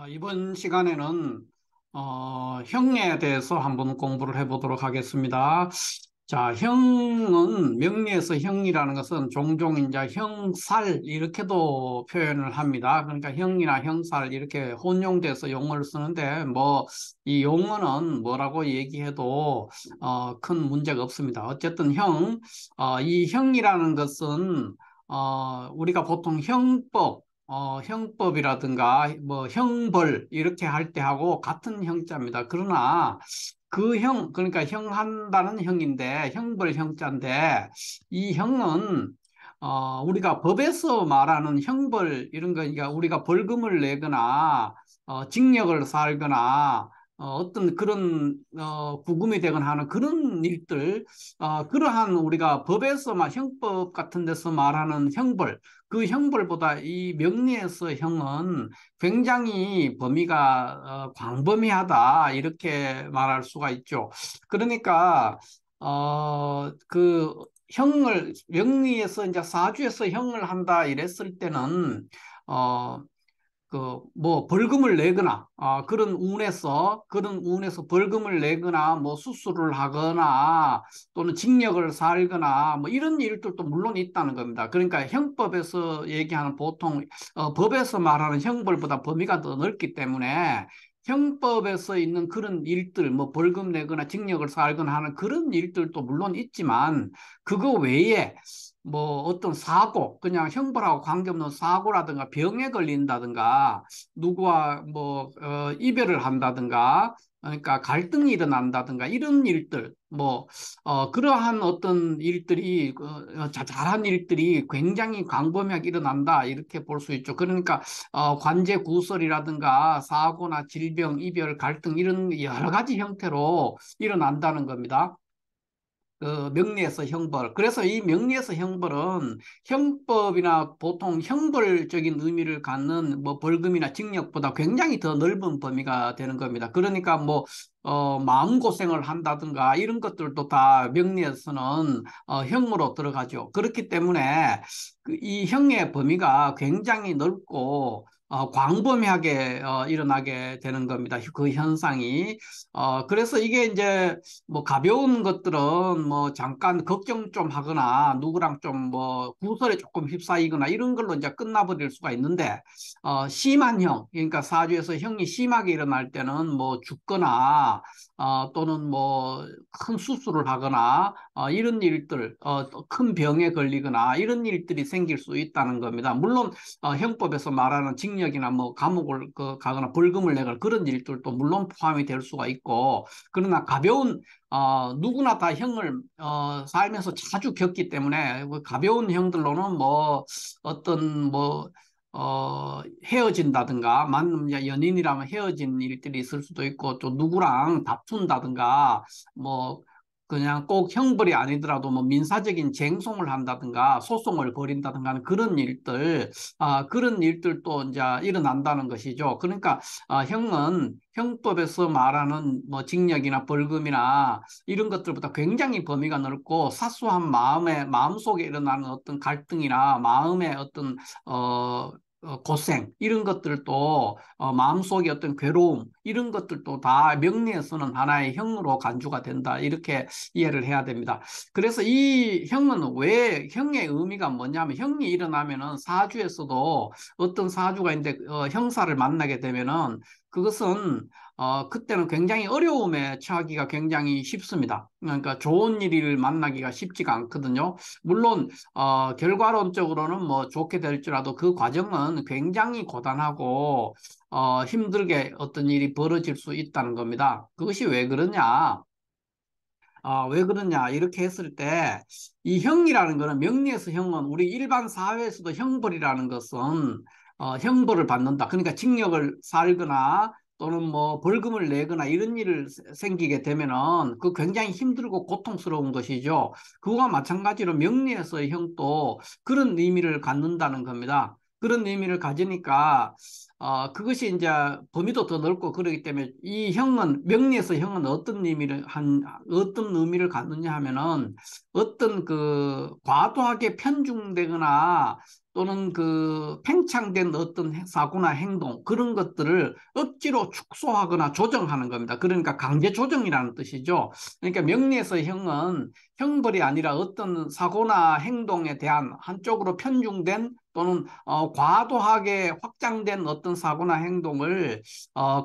이번 시간에는 형에 대해서 한번 공부를 해보도록 하겠습니다. 자, 형은 명리에서 형이라는 것은 종종 이제 형살 이렇게도 표현을 합니다. 그러니까 형이나 형살 이렇게 혼용돼서 용어를 쓰는데 뭐 이 용어는 뭐라고 얘기해도 큰 문제가 없습니다. 어쨌든 이 형이라는 것은 우리가 보통 형법이라든가 뭐 형벌 이렇게 할 때 하고 같은 형자입니다. 그러나 그 그러니까 형한다는 형인데 형벌 형자인데 이 형은 우리가 법에서 말하는 형벌 이런 거, 그러니까 우리가 벌금을 내거나 징역을 살거나 어떤 그런 구금이 되거나 하는 그런 일들, 그러한 우리가 법에서만 형법 같은 데서 말하는 형벌, 그 형벌보다 이 명리에서 형은 굉장히 범위가 광범위하다 이렇게 말할 수가 있죠. 그러니까 그 형을 명리에서 이제 사주에서 형을 한다 이랬을 때는 어 뭐 벌금을 내거나 그런 운에서 벌금을 내거나 뭐 수술을 하거나 또는 징역을 살거나 뭐 이런 일들도 물론 있다는 겁니다. 그러니까 형법에서 얘기하는 보통 법에서 말하는 형벌보다 범위가 더 넓기 때문에 형법에서 있는 그런 일들, 뭐 벌금 내거나 징역을 살거나 하는 그런 일들도 물론 있지만 그거 외에 뭐 어떤 사고, 그냥 형벌하고 관계없는 사고라든가 병에 걸린다든가 누구와 뭐 이별을 한다든가 그러니까 갈등이 일어난다든가 이런 일들 뭐 그러한 어떤 일들이 자잘한 일들이 굉장히 광범위하게 일어난다 이렇게 볼 수 있죠. 그러니까 관제 구설이라든가 사고나 질병, 이별, 갈등 이런 여러 가지 형태로 일어난다는 겁니다. 명리에서 형벌. 그래서 이 명리에서 형벌은 형법이나 보통 형벌적인 의미를 갖는 뭐 벌금이나 징역보다 굉장히 더 넓은 범위가 되는 겁니다. 그러니까 뭐, 마음고생을 한다든가 이런 것들도 다 명리에서는 형으로 들어가죠. 그렇기 때문에 이 형의 범위가 굉장히 넓고 광범위하게 일어나게 되는 겁니다. 그 현상이. 그래서 이게 이제 뭐 가벼운 것들은 뭐 잠깐 걱정 좀 하거나 누구랑 좀 뭐 구설에 조금 휩싸이거나 이런 걸로 이제 끝나버릴 수가 있는데 심한 형, 그러니까 사주에서 형이 심하게 일어날 때는 뭐 죽거나 또는 뭐 큰 수술을 하거나 이런 일들, 또큰 병에 걸리거나 이런 일들이 생길 수 있다는 겁니다. 물론 형법에서 말하는 징역이나 뭐 감옥을 가거나 벌금을 내거나 그런 일들도 물론 포함이 될 수가 있고 그러나 가벼운 누구나 다 형을 살면서 자주 겪기 때문에 그 가벼운 형들로는 뭐 어떤 뭐 헤어진다든가 만남 연인이라면 헤어진 일들이 있을 수도 있고 또 누구랑 다툰다든가 뭐 그냥 꼭 형벌이 아니더라도 뭐 민사적인 쟁송을 한다든가 소송을 벌인다든가 하는 그런 일들도 이제 일어난다는 것이죠. 그러니까 형은 형법에서 말하는 뭐 징역이나 벌금이나 이런 것들보다 굉장히 범위가 넓고 사소한 마음속에 일어나는 어떤 갈등이나 마음의 어떤 고생 이런 것들도 마음속의 어떤 괴로움 이런 것들도 다 명리에서는 하나의 형으로 간주가 된다 이렇게 이해를 해야 됩니다. 그래서 이 형은 왜 형의 의미가 뭐냐면 형이 일어나면은 사주에서도 어떤 사주가 있는데 형사를 만나게 되면은 그것은 그때는 굉장히 어려움에 처하기가 굉장히 쉽습니다. 그러니까 좋은 일을 만나기가 쉽지가 않거든요. 물론 결과론적으로는 뭐 좋게 될지라도 그 과정은 굉장히 고단하고 힘들게 어떤 일이 벌어질 수 있다는 겁니다. 그것이 왜 그러냐? 왜 그러냐? 이렇게 했을 때, 이 형이라는 거는, 명리에서 형은 우리 일반 사회에서도 형벌이라는 것은, 형벌을 받는다. 그러니까 징역을 살거나 또는 뭐 벌금을 내거나 이런 일을 생기게 되면은 그 굉장히 힘들고 고통스러운 것이죠. 그와 마찬가지로 명리에서의 형도 그런 의미를 갖는다는 겁니다. 그런 의미를 가지니까 그것이 이제 범위도 더 넓고 그러기 때문에 이 형은, 명리에서 형은 어떤 의미를 갖느냐 하면은 어떤 그 과도하게 편중되거나 또는 그 팽창된 어떤 사고나 행동 그런 것들을 억지로 축소하거나 조정하는 겁니다. 그러니까 강제 조정이라는 뜻이죠. 그러니까 명리에서 형은 형벌이 아니라 어떤 사고나 행동에 대한 한쪽으로 편중된 또는 과도하게 확장된 어떤 사고나 행동을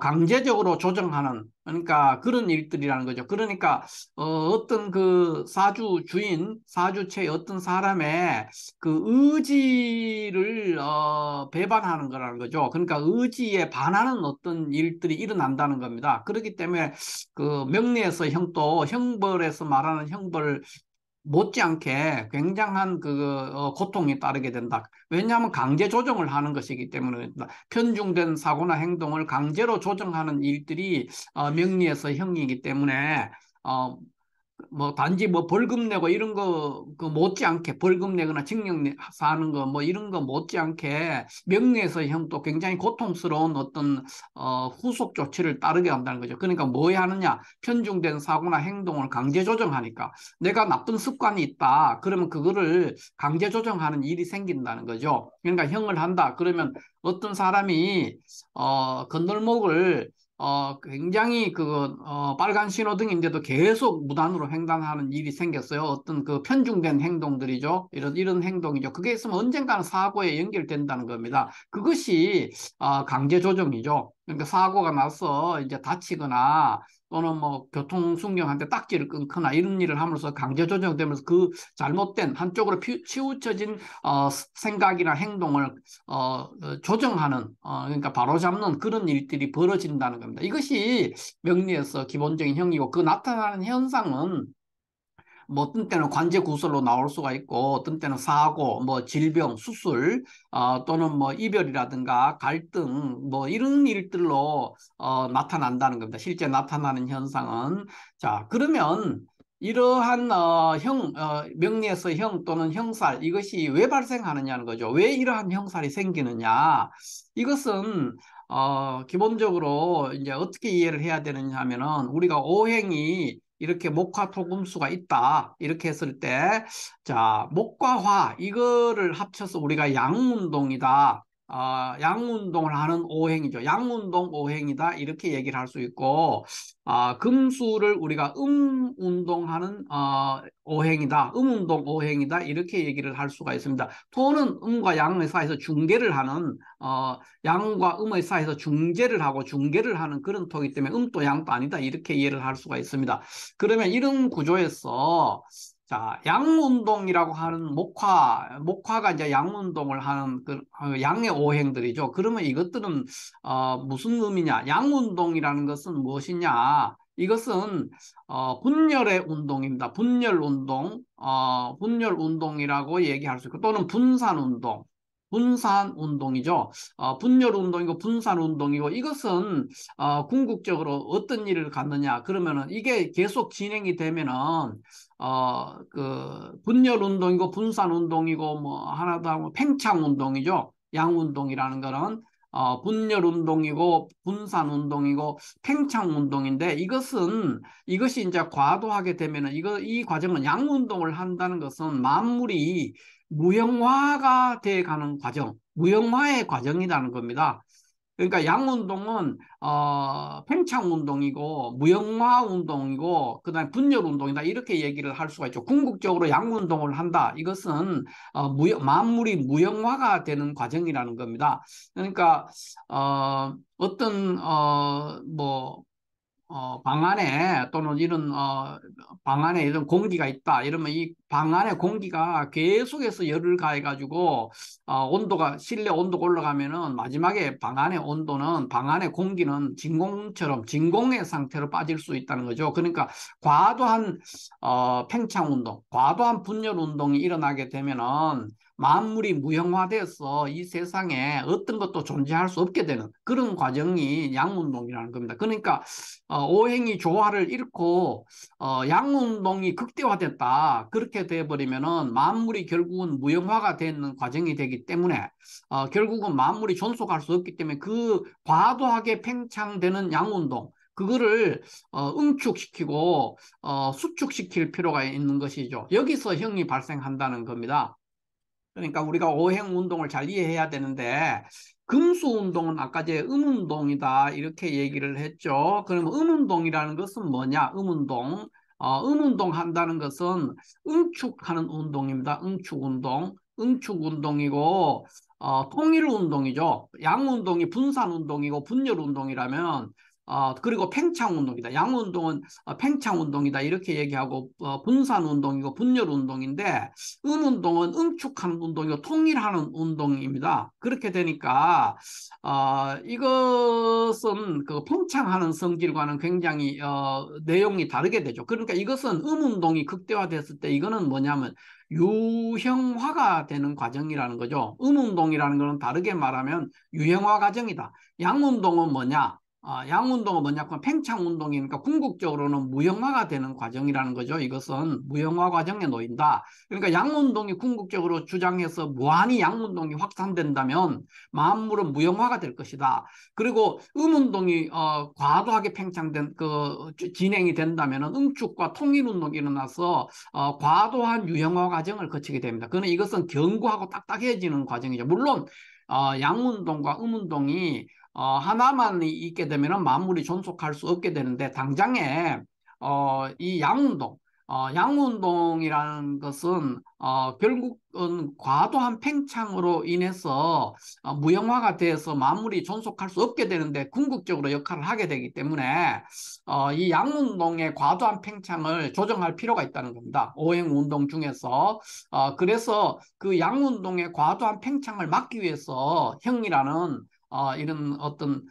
강제적으로 조정하는 그러니까 그런 일들이라는 거죠. 그러니까 어떤 그 사주체의 어떤 사람의 그 의지를 배반하는 거라는 거죠. 그러니까 의지에 반하는 어떤 일들이 일어난다는 겁니다. 그렇기 때문에 그 명리에서 형도 형벌에서 말하는 형벌 못지않게 굉장한 고통이 따르게 된다. 왜냐하면 강제 조정을 하는 것이기 때문에 편중된 사고나 행동을 강제로 조정하는 일들이 명리에서 형이기 때문에 어, 뭐 단지 뭐 벌금 내고 이런 거 그 못지않게 벌금 내거나 징역 사는 거 뭐 이런 거 못지않게 명예에서 형도 굉장히 고통스러운 어떤 후속 조치를 따르게 한다는 거죠. 그러니까 뭐 해야 하느냐? 편중된 사고나 행동을 강제 조정하니까 내가 나쁜 습관이 있다. 그러면 그거를 강제 조정하는 일이 생긴다는 거죠. 그러니까 형을 한다. 그러면 어떤 사람이 건널목을 굉장히 빨간 신호등인데도 계속 무단으로 횡단하는 일이 생겼어요. 어떤 그 편중된 행동들이죠. 이런 행동이죠. 그게 있으면 언젠가는 사고에 연결된다는 겁니다. 그것이, 강제 조정이죠. 그러니까 사고가 나서 이제 다치거나 또는 뭐 교통순경한테 딱지를 끊거나 이런 일을 함으로써 강제 조정되면서 그 잘못된 한쪽으로 치우쳐진 생각이나 행동을 조정하는 그러니까 바로잡는 그런 일들이 벌어진다는 겁니다. 이것이 명리에서 기본적인 형이고 그 나타나는 현상은 뭐 어떤 때는 관제 구설로 나올 수가 있고 어떤 때는 사고, 뭐 질병, 수술 또는 뭐 이별이라든가 갈등 뭐 이런 일들로 나타난다는 겁니다. 실제 나타나는 현상은 자 그러면 이러한 명리에서 형 또는 형살 이것이 왜 발생하느냐는 거죠. 왜 이러한 형살이 생기느냐? 이것은 기본적으로 이제 어떻게 이해를 해야 되느냐 하면은 우리가 오행이 이렇게 목화 토금수가 있다. 이렇게 했을 때, 자, 목과 화, 이거를 합쳐서 우리가 양운동이다. 양운동을 하는 오행이죠. 양운동 오행이다. 이렇게 얘기를 할 수 있고, 금수를 우리가 음운동하는, 오행이다. 음운동 오행이다. 이렇게 얘기를 할 수가 있습니다. 토는 음과 양의 사이에서 중계를 하는, 양과 음의 사이에서 중재를 하고 중계를 하는 그런 토이기 때문에 음도 양도 아니다. 이렇게 이해를 할 수가 있습니다. 그러면 이런 구조에서 자, 양운동이라고 하는 목화가 이제 양운동을 하는 양의 오행들이죠. 그러면 이것들은 무슨 의미냐? 양운동이라는 것은 무엇이냐? 이것은 분열의 운동입니다. 분열 운동이라고 얘기할 수 있고 또는 분산 운동. 분산 운동이죠. 분열 운동이고 분산 운동이고 이것은 궁극적으로 어떤 일을 갖느냐 그러면은 이게 계속 진행이 되면은 그 분열 운동이고 분산 운동이고 뭐 하나 더 하고 팽창 운동이죠. 양 운동이라는 거는 분열 운동이고 분산 운동이고 팽창 운동인데 이것이 이제 과도하게 되면은 이 과정은 양 운동을 한다는 것은 만물이 무형화가 돼 가는 과정, 무형화의 과정이라는 겁니다. 그러니까 양운동은 팽창 운동이고 무형화 운동이고 그다음에 분열 운동이다 이렇게 얘기를 할 수가 있죠. 궁극적으로 양운동을 한다. 이것은 만물이 무형화가 되는 과정이라는 겁니다. 그러니까 어떤 뭐 방 안에 또는 이런 방 안에 이런 공기가 있다 이러면 이 방 안에 공기가 계속해서 열을 가해가지고 온도가 실내 온도가 올라가면은 마지막에 방 안의 공기는 진공의 상태로 빠질 수 있다는 거죠. 그러니까 과도한 팽창 운동, 과도한 분열 운동이 일어나게 되면은 만물이 무형화돼서 이 세상에 어떤 것도 존재할 수 없게 되는 그런 과정이 양운동이라는 겁니다. 그러니까 오행이 조화를 잃고 양운동이 극대화됐다. 그렇게 돼버리면은 만물이 결국은 무형화가 되는 과정이 되기 때문에 결국은 만물이 존속할 수 없기 때문에 그 과도하게 팽창되는 양운동 그거를 응축시키고 수축시킬 필요가 있는 것이죠. 여기서 형이 발생한다는 겁니다. 그러니까 우리가 오행 운동을 잘 이해해야 되는데 금수 운동은 아까 제 음운동이다 이렇게 얘기를 했죠. 그러면 음운동이라는 것은 뭐냐? 음운동. 음운동 한다는 것은 응축하는 운동입니다. 응축 운동. 응축 운동이고 통일 운동이죠. 양 운동이 분산 운동이고 분열 운동이라면 그리고 팽창 운동이다. 양 운동은 팽창 운동이다. 이렇게 얘기하고 분산 운동이고 분열 운동인데 운동은 응축하는 운동이고 통일하는 운동입니다. 그렇게 되니까 이것은 그 팽창하는 성질과는 굉장히 내용이 다르게 되죠. 그러니까 이것은 운동이 극대화됐을 때 이거는 뭐냐면 유형화가 되는 과정이라는 거죠. 운동이라는 것은 다르게 말하면 유형화 과정이다. 양운동은 뭐냐? 양운동은 뭐냐? 그럼 팽창운동이니까 궁극적으로는 무형화가 되는 과정이라는 거죠. 이것은 무형화 과정에 놓인다. 그러니까 양운동이 궁극적으로 주장해서 무한히 양운동이 확산된다면 만물은 무형화가 될 것이다. 그리고 음운동이 과도하게 팽창된 진행이 된다면 응축과 통일운동이 일어나서 과도한 유형화 과정을 거치게 됩니다. 그러나 이것은 견고하고 딱딱해지는 과정이죠. 물론 양운동과 음운동이 하나만 있게 되면 만물이 존속할 수 없게 되는데 당장에 이 양운동이라는 것은 결국은 과도한 팽창으로 인해서 무형화가 돼서 만물이 존속할 수 없게 되는데 궁극적으로 역할을 하게 되기 때문에 이 양운동의 과도한 팽창을 조정할 필요가 있다는 겁니다. 오행운동 중에서 그래서 그 양운동의 과도한 팽창을 막기 위해서 형이라는 이런 어떤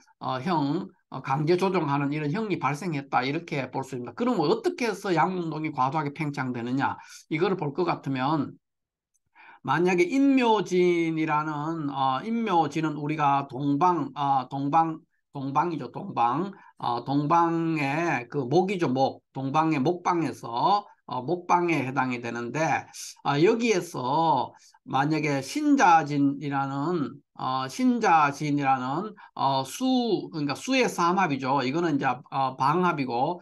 강제 조정하는 이런 형이 발생했다 이렇게 볼 수 있습니다. 그럼 어떻게 해서 양운동이 과도하게 팽창되느냐 이거를 볼 것 같으면 만약에 인묘진은 우리가 동방이죠, 동방. 동방의 그 목이죠, 목. 동방의 목방에서 목방에 해당이 되는데 여기에서 만약에 신자진이라는 그러니까 수의 삼합이죠. 이거는 이제 방합이고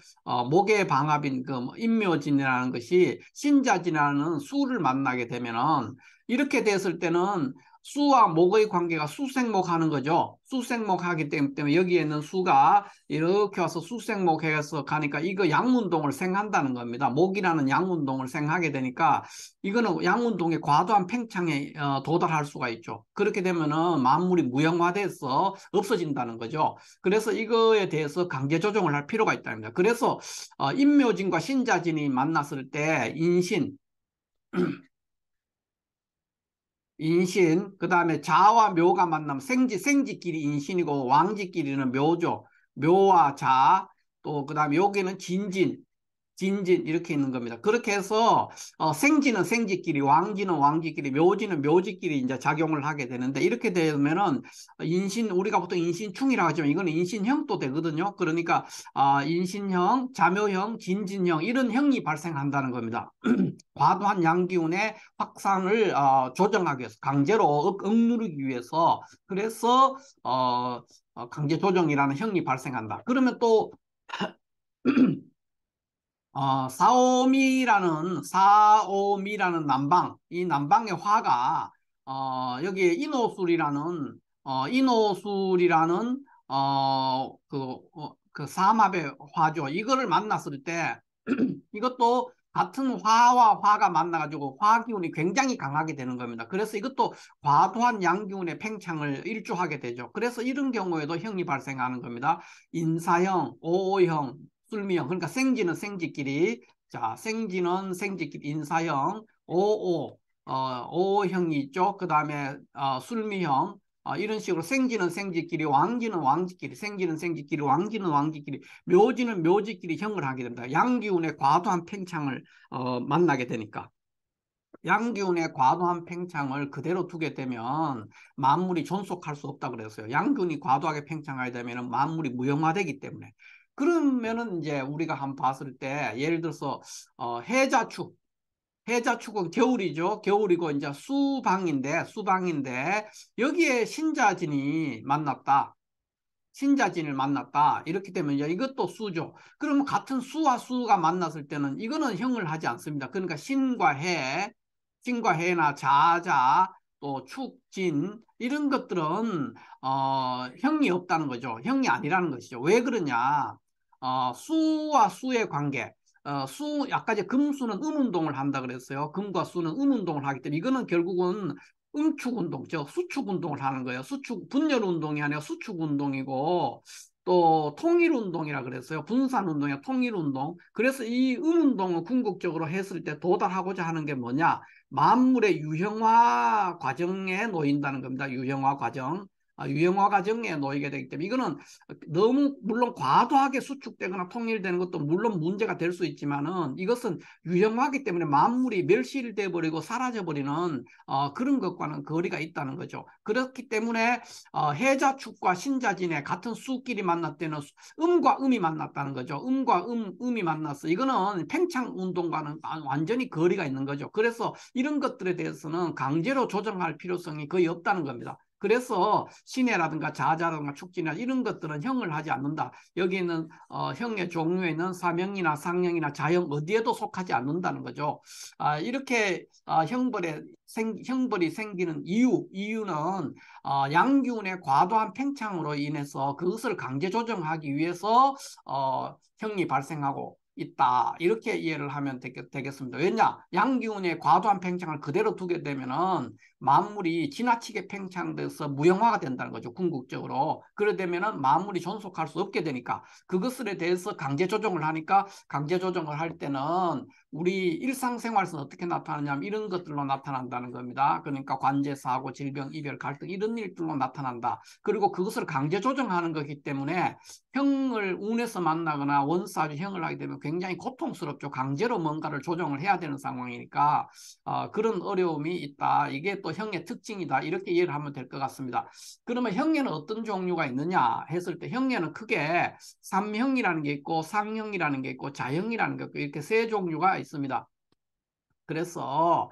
목의 방합인 그 인묘진이라는 것이 신자진이라는 수를 만나게 되면은 이렇게 됐을 때는 수와 목의 관계가 수생목 하는 거죠. 수생목 하기 때문에 여기에 있는 수가 이렇게 와서 수생목 해서 가니까 이거 양운동을 생한다는 겁니다. 목이라는 양운동을 생하게 되니까 이거는 양운동의 과도한 팽창에 도달할 수가 있죠. 그렇게 되면은 만물이 무형화돼서 없어진다는 거죠. 그래서 이거에 대해서 강제 조정을 할 필요가 있다는 겁니다. 그래서 인묘진과 신자진이 만났을 때 그 다음에 자와 묘가 만나면 생지끼리 인신이고 왕지끼리는 묘죠. 묘와 자, 또 그 다음에 여기는 진진 이렇게 있는 겁니다. 그렇게 해서 생지는 생지끼리, 왕지는 왕지끼리, 묘지는 묘지끼리 이제 작용을 하게 되는데 이렇게 되면은 우리가 보통 인신충이라고 하지만 이거는 인신형도 되거든요. 그러니까 인신형, 자묘형, 진진형 이런 형이 발생한다는 겁니다. 과도한 양기운의 확산을 조정하기 위해서 강제로 억누르기 위해서 그래서 강제 조정이라는 형이 발생한다. 그러면 또 사오미라는 남방, 이 남방의 화가, 여기에 인호술이라는, 그 삼합의 화죠. 이거를 만났을 때, 이것도 같은 화와 화가 만나가지고 화기운이 굉장히 강하게 되는 겁니다. 그래서 이것도 과도한 양기운의 팽창을 일조하게 되죠. 그래서 이런 경우에도 형이 발생하는 겁니다. 인사형, 오오형, 술미형. 그러니까 생지는 생지끼리, 자, 생지는 생지끼리 인사형, 오오형이 있죠. 그 다음에 술미형, 이런 식으로 생지는 생지끼리, 왕지는 왕지끼리, 생지는 생지끼리, 왕지는 왕지끼리, 묘지는 묘지끼리 형을 하게 됩니다. 양기운의 과도한 팽창을 만나게 되니까. 양기운의 과도한 팽창을 그대로 두게 되면 만물이 존속할 수 없다 그랬어요. 양기운이 과도하게 팽창하게 되면 만물이 무형화되기 때문에. 그러면은 이제 우리가 한번 봤을 때 예를 들어서 해자축, 해자축은 겨울이죠. 겨울이고 이제 수방인데 여기에 신자진이 만났다. 신자진을 만났다. 이렇게 되면 이제 이것도 수죠. 그러면 같은 수와 수가 만났을 때는 이거는 형을 하지 않습니다. 그러니까 신과 해나 자자 또 축, 진 이런 것들은 형이 없다는 거죠. 형이 아니라는 것이죠. 왜 그러냐? 수와 수의 관계. 아까 이제 금수는 음운동을 한다 그랬어요. 금과 수는 음운동을 하기 때문에 이거는 결국은 음축 운동, 즉 수축 운동을 하는 거예요. 분열 운동이 아니라 수축 운동이고 또 통일 운동이라 그랬어요. 분산 운동이야 통일 운동. 그래서 이 운동을 궁극적으로 했을 때 도달하고자 하는 게 뭐냐? 만물의 유형화 과정에 놓인다는 겁니다. 유형화 과정. 유형화 과정에 놓이게 되기 때문에 이거는 너무 물론 과도하게 수축되거나 통일되는 것도 물론 문제가 될 수 있지만은 이것은 유형화기 때문에 만물이 멸실돼 버리고 사라져 버리는 그런 것과는 거리가 있다는 거죠. 그렇기 때문에 해자축과 신자진의 같은 수끼리 만날 때는 음과 음이 만났다는 거죠. 음과 음이 만났어. 이거는 팽창 운동과는 완전히 거리가 있는 거죠. 그래서 이런 것들에 대해서는 강제로 조정할 필요성이 거의 없다는 겁니다. 그래서 신해라든가 자자라든가 축진이나 이런 것들은 형을 하지 않는다. 여기 있는 형의 종류에는 사명이나 상형이나 자형 어디에도 속하지 않는다는 거죠. 이렇게 형벌이 생기는 이유는 양기운의 과도한 팽창으로 인해서 그것을 강제 조정하기 위해서 형이 발생하고 있다. 이렇게 이해를 하면 되겠습니다. 왜냐? 양기운의 과도한 팽창을 그대로 두게 되면은 만물이 지나치게 팽창돼서 무형화가 된다는 거죠. 궁극적으로. 그래 되면은 만물이 존속할 수 없게 되니까 그것에 대해서 강제 조정을 하니까 강제 조정을 할 때는 우리 일상생활에서는 어떻게 나타나냐면 이런 것들로 나타난다는 겁니다. 그러니까 관제, 사고, 질병, 이별, 갈등 이런 일들로 나타난다. 그리고 그것을 강제 조정하는 거기 때문에 형을 운에서 만나거나 원사주 형을 하게 되면 굉장히 고통스럽죠. 강제로 뭔가를 조정을 해야 되는 상황이니까 그런 어려움이 있다. 이게 또 형의 특징이다. 이렇게 이해를 하면 될 것 같습니다. 그러면 형에는 어떤 종류가 있느냐 했을 때 형에는 크게 삼형이라는 게 있고 상형이라는 게 있고 자형이라는 게 있고 이렇게 세 종류가 있습니다. 그래서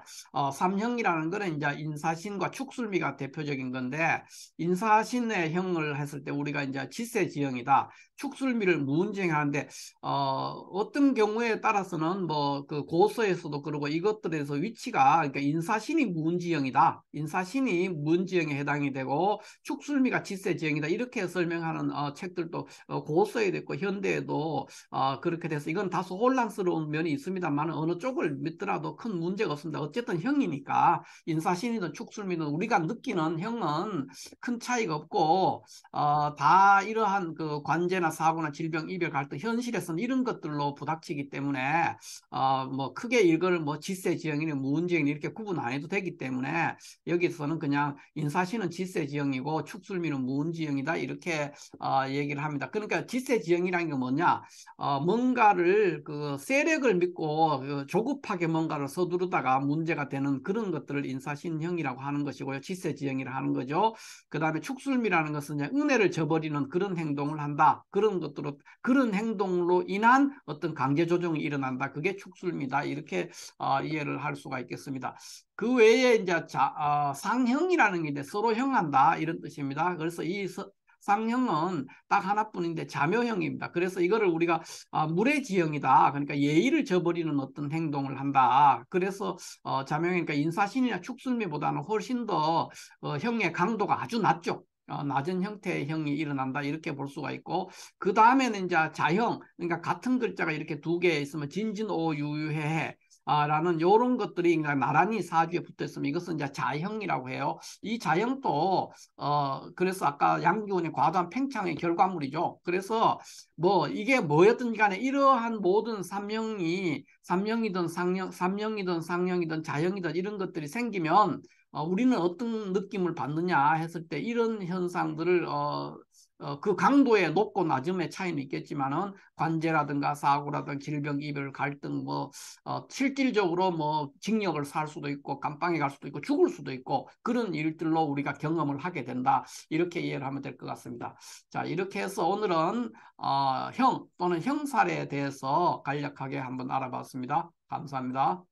삼형이라는 거는 이제 인사신과 축술미가 대표적인 건데 인사신의 형을 했을 때 우리가 이제 지세지형이다. 축술미를 무운지형하는데 어떤 경우에 따라서는 뭐 그 고서에서도 그러고 이것들에서 위치가 그러니까 인사신이 무운지형이다. 인사신이 무운지형에 해당이 되고 축술미가 지세지형이다. 이렇게 설명하는 책들도 고서에도 있고 현대에도 그렇게 돼서 이건 다소 혼란스러운 면이 있습니다만 어느 쪽을 믿더라도 큰 문제가 없습니다. 어쨌든 형이니까 인사신이든 축술미든 우리가 느끼는 형은 큰 차이가 없고 다 이러한 그 관제나 사고나 질병, 이별, 갈등 현실에서는 이런 것들로 부닥치기 때문에 뭐 크게 이걸 뭐 지세지형이나 무운지형 이렇게 구분 안 해도 되기 때문에 여기서는 그냥 인사신은 지세지형이고 축술미는 무운지형이다 이렇게 얘기를 합니다. 그러니까 지세지형이라는 게 뭐냐? 뭔가를 그 세력을 믿고 그 조급하게 뭔가를 서두르다가 문제가 되는 그런 것들을 인사신형이라고 하는 것이고요. 지세지형이라 하는 거죠. 그 다음에 축술미라는 것은 이제 은혜를 저버리는 그런 행동을 한다. 그런 것들로 그런 행동으로 인한 어떤 강제 조정이 일어난다. 그게 축술미다. 이렇게 이해를 할 수가 있겠습니다. 그 외에 이제 상형이라는 게 이제 서로 형한다 이런 뜻입니다. 그래서 이 상형은 딱 하나뿐인데 자묘형입니다. 그래서 이거를 우리가 물의 지형이다. 그러니까 예의를 저버리는 어떤 행동을 한다. 그래서 자묘형이니까 인사신이나 축술미보다는 훨씬 더 형의 강도가 아주 낮죠. 낮은 형태의 형이 일어난다 이렇게 볼 수가 있고 그 다음에는 이제 자형 그러니까 같은 글자가 이렇게 두 개 있으면 진진오유유해 라는 요런 것들이 나란히 사주에 붙어 있으면 이것은 이제 자형이라고 해요. 이 자형도 그래서 아까 양기운의 과도한 팽창의 결과물이죠. 그래서 뭐 이게 뭐였든 간에 이러한 모든 삼형이든 삼형이든 상형이든 자형이든 이런 것들이 생기면 우리는 어떤 느낌을 받느냐 했을 때 이런 현상들을 그 강도의 높고 낮음의 차이는 있겠지만은 관제라든가 사고라든가 질병, 이별, 갈등, 뭐 실질적으로 뭐 징역을 살 수도 있고 감방에 갈 수도 있고 죽을 수도 있고 그런 일들로 우리가 경험을 하게 된다. 이렇게 이해를 하면 될 것 같습니다. 자, 이렇게 해서 오늘은 형 또는 형살에 대해서 간략하게 한번 알아봤습니다. 감사합니다.